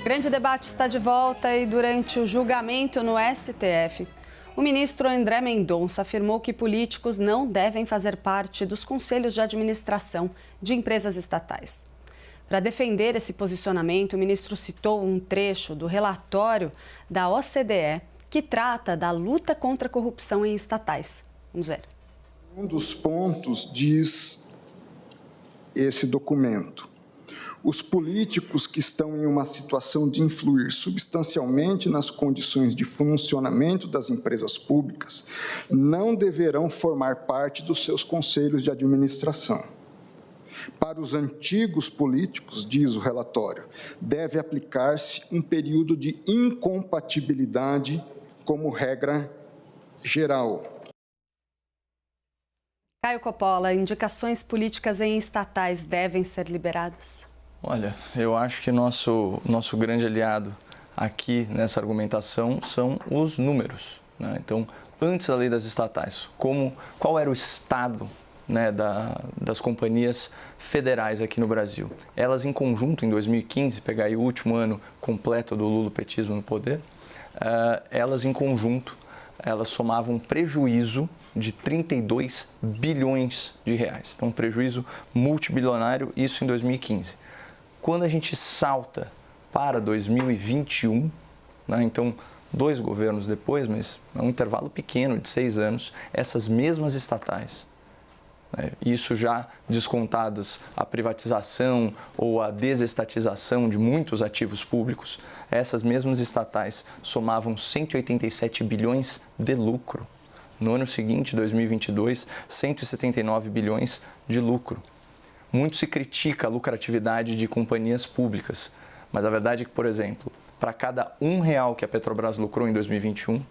Grande debate está de volta e durante o julgamento no STF, o ministro André Mendonça afirmou que políticos não devem fazer parte dos conselhos de administração de empresas estatais. Para defender esse posicionamento, o ministro citou um trecho do relatório da OCDE que trata da luta contra a corrupção em estatais. Vamos ver. Um dos pontos diz esse documento: os políticos que estão em uma situação de influir substancialmente nas condições de funcionamento das empresas públicas não deverão formar parte dos seus conselhos de administração. Para os antigos políticos, diz o relatório, deve aplicar-se um período de incompatibilidade como regra geral. Caio Coppola, indicações políticas em estatais devem ser liberadas? Olha, eu acho que nosso grande aliado aqui nessa argumentação são os números, né? Então, antes da lei das estatais, qual era o estado, né, das companhias federais aqui no Brasil? Elas em conjunto, em 2015, pegar aí o último ano completo do lulopetismo no poder, elas em conjunto, elas somavam um prejuízo de 32 bilhões de reais. Então, um prejuízo multibilionário, isso em 2015. Quando a gente salta para 2021, né, então 2 governos depois, mas é um intervalo pequeno de 6 anos, essas mesmas estatais, né, isso já descontadas a privatização ou a desestatização de muitos ativos públicos, essas mesmas estatais somavam 187 bilhões de lucro. No ano seguinte, 2022, 179 bilhões de lucro. Muito se critica a lucratividade de companhias públicas, mas a verdade é que, por exemplo, para cada R$1 que a Petrobras lucrou em 2021,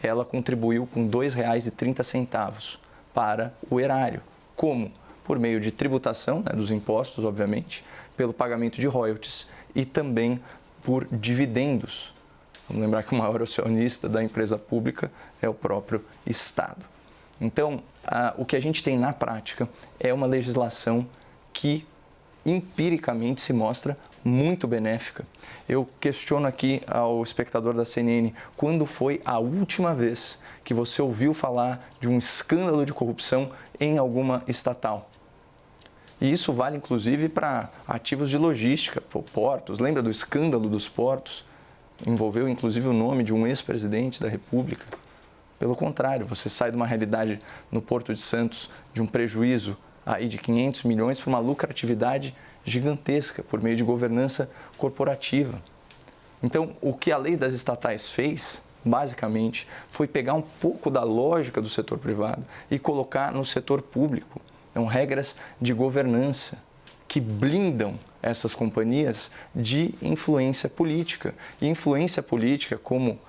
ela contribuiu com R$ 2,30 para o erário. Como? Por meio de tributação, né, dos impostos, obviamente, pelo pagamento de royalties e também por dividendos. Vamos lembrar que o maior acionista da empresa pública é o próprio Estado. Então, o que a gente tem na prática é uma legislação que empiricamente se mostra muito benéfica. Eu questiono aqui ao espectador da CNN, quando foi a última vez que você ouviu falar de um escândalo de corrupção em alguma estatal? E isso vale inclusive para ativos de logística, portos. Lembra do escândalo dos portos? Envolveu inclusive o nome de um ex-presidente da República. Pelo contrário, você sai de uma realidade no Porto de Santos de um prejuízo aí de 500 milhões para uma lucratividade gigantesca por meio de governança corporativa. Então, o que a lei das estatais fez, basicamente, foi pegar um pouco da lógica do setor privado e colocar no setor público. São regras de governança que blindam essas companhias de influência política. E influência política, como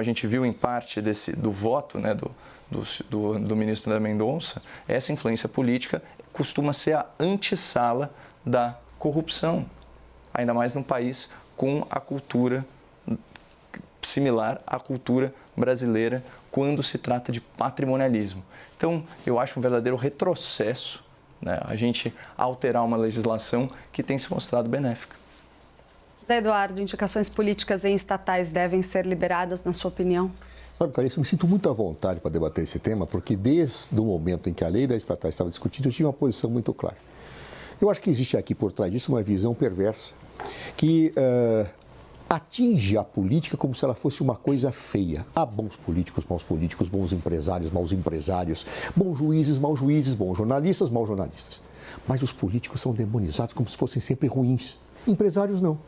a gente viu em parte do voto, né, do ministro André Mendonça, essa influência política costuma ser a antessala da corrupção, ainda mais num país com a cultura similar à cultura brasileira quando se trata de patrimonialismo. Então, eu acho um verdadeiro retrocesso, né, a gente alterar uma legislação que tem se mostrado benéfica. Zé Eduardo, indicações políticas em estatais devem ser liberadas, na sua opinião? Sabe, Clarice, eu me sinto muito à vontade para debater esse tema, porque desde o momento em que a lei da estatal estava discutida, eu tinha uma posição muito clara. Eu acho que existe aqui por trás disso uma visão perversa que atinge a política como se ela fosse uma coisa feia. Há bons políticos, bons empresários, maus empresários, bons juízes, maus juízes, bons jornalistas, maus jornalistas. Mas os políticos são demonizados como se fossem sempre ruins. Empresários não.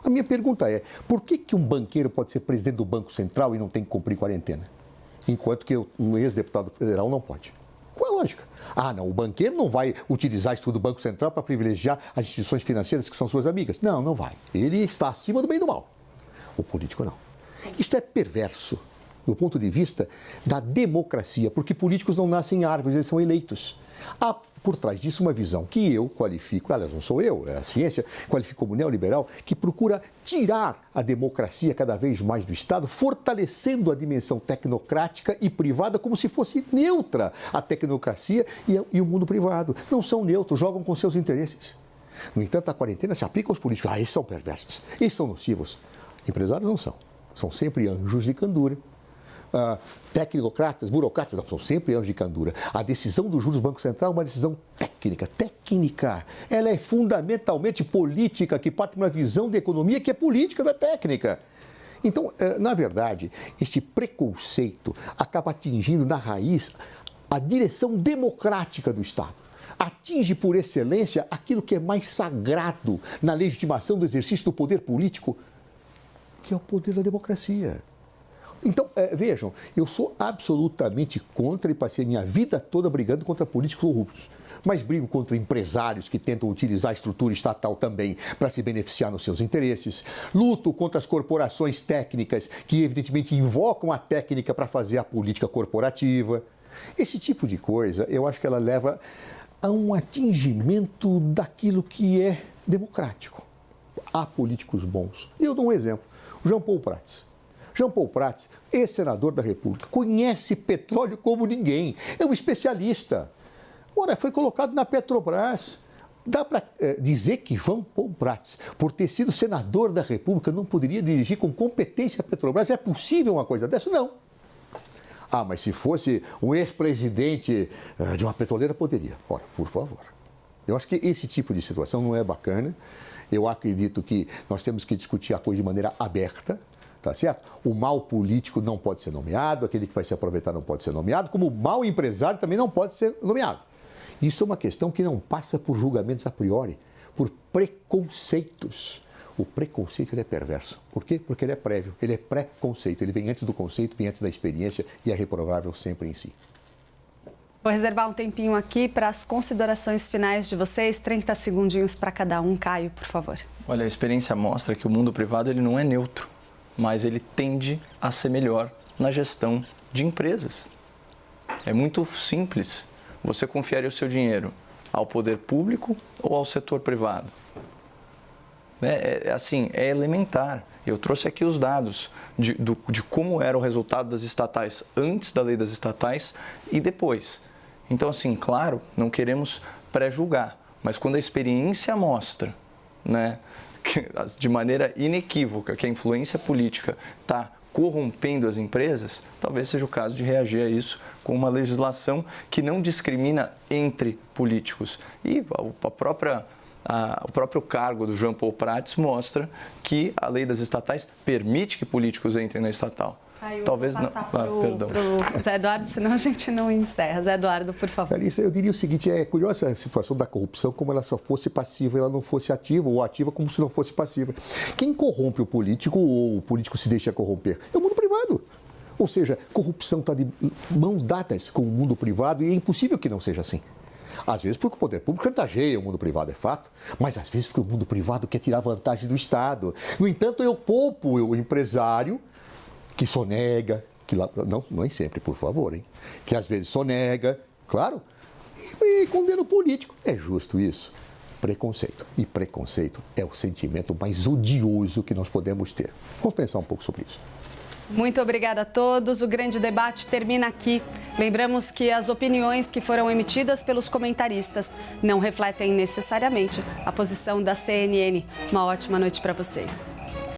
A minha pergunta é, por que um banqueiro pode ser presidente do Banco Central e não tem que cumprir quarentena? Enquanto que um ex-deputado federal não pode. Qual é a lógica? Ah, não, o banqueiro não vai utilizar isso do Banco Central para privilegiar as instituições financeiras que são suas amigas. Não, não vai. Ele está acima do bem e do mal. O político não. Isto é perverso do ponto de vista da democracia, porque políticos não nascem em árvores, eles são eleitos. Há por trás disso uma visão que eu qualifico, aliás, não sou eu, é a ciência, qualifico como neoliberal, que procura tirar a democracia cada vez mais do Estado, fortalecendo a dimensão tecnocrática e privada como se fosse neutra a tecnocracia e o mundo privado. Não são neutros, jogam com seus interesses. No entanto, a quarentena se aplica aos políticos. Esses são perversos, esses são nocivos. Empresários não são. São sempre anjos de candura. Tecnocratas, burocratas, não, são sempre anjos de candura. A decisão do juros do Banco Central é uma decisão técnica. Ela é fundamentalmente política, que parte de uma visão de economia que é política, não é técnica. Então, na verdade, este preconceito acaba atingindo na raiz a direção democrática do Estado. Atinge por excelência aquilo que é mais sagrado na legitimação do exercício do poder político, que é o poder da democracia. Então, vejam, eu sou absolutamente contra e passei minha vida toda brigando contra políticos corruptos. Mas brigo contra empresários que tentam utilizar a estrutura estatal também para se beneficiar nos seus interesses. Luto contra as corporações técnicas que, evidentemente, invocam a técnica para fazer a política corporativa. Esse tipo de coisa, eu acho que ela leva a um atingimento daquilo que é democrático. Há políticos bons. E eu dou um exemplo. O Jean Paul Prats. Jean Paul Prats, ex-senador da República, conhece petróleo como ninguém, é um especialista. Ora, foi colocado na Petrobras. Dá para dizer que Jean Paul Prats, por ter sido senador da República, não poderia dirigir com competência a Petrobras? É possível uma coisa dessa? Não. Mas se fosse um ex-presidente de uma petroleira, poderia. Ora, por favor. Eu acho que esse tipo de situação não é bacana. Eu acredito que nós temos que discutir a coisa de maneira aberta. Tá certo? O mal político não pode ser nomeado, aquele que vai se aproveitar não pode ser nomeado, como o mal empresário também não pode ser nomeado. Isso é uma questão que não passa por julgamentos a priori, por preconceitos. O preconceito ele é perverso. Por quê? Porque ele é prévio, ele é pré-conceito, ele vem antes do conceito, vem antes da experiência e é reprovável sempre em si. Vou reservar um tempinho aqui para as considerações finais de vocês, 30 segundinhos para cada um. Caio, por favor. Olha, a experiência mostra que o mundo privado ele não é neutro, mas ele tende a ser melhor na gestão de empresas. É muito simples. Você confiaria o seu dinheiro ao poder público ou ao setor privado? É elementar. Eu trouxe aqui os dados de como era o resultado das estatais antes da lei das estatais e depois. Então, assim, claro, não queremos pré-julgar, mas quando a experiência mostra, né, de maneira inequívoca que a influência política está corrompendo as empresas, talvez seja o caso de reagir a isso com uma legislação que não discrimina entre políticos. E o próprio cargo do Jean Paul Prats mostra que a lei das estatais permite que políticos entrem na estatal. Talvez não. Perdão. Pro Zé Eduardo, senão a gente não encerra. Zé Eduardo, por favor. Larissa, eu diria o seguinte, é curiosa a situação da corrupção, como ela só fosse passiva, ela não fosse ativa, ou ativa como se não fosse passiva. Quem corrompe o político, ou o político se deixa corromper, é o mundo privado. Ou seja, corrupção está de mãos dadas com o mundo privado e é impossível que não seja assim. Às vezes porque o poder público chantageia o mundo privado, é fato, mas às vezes porque o mundo privado quer tirar vantagem do Estado. No entanto, eu poupo o empresário que sonega, que lá, não nem sempre, por favor, hein? Que às vezes sonega, claro, e condena o político. É justo isso? Preconceito. E preconceito é o sentimento mais odioso que nós podemos ter. Vamos pensar um pouco sobre isso. Muito obrigada a todos. O grande debate termina aqui. Lembramos que as opiniões que foram emitidas pelos comentaristas não refletem necessariamente a posição da CNN. Uma ótima noite para vocês.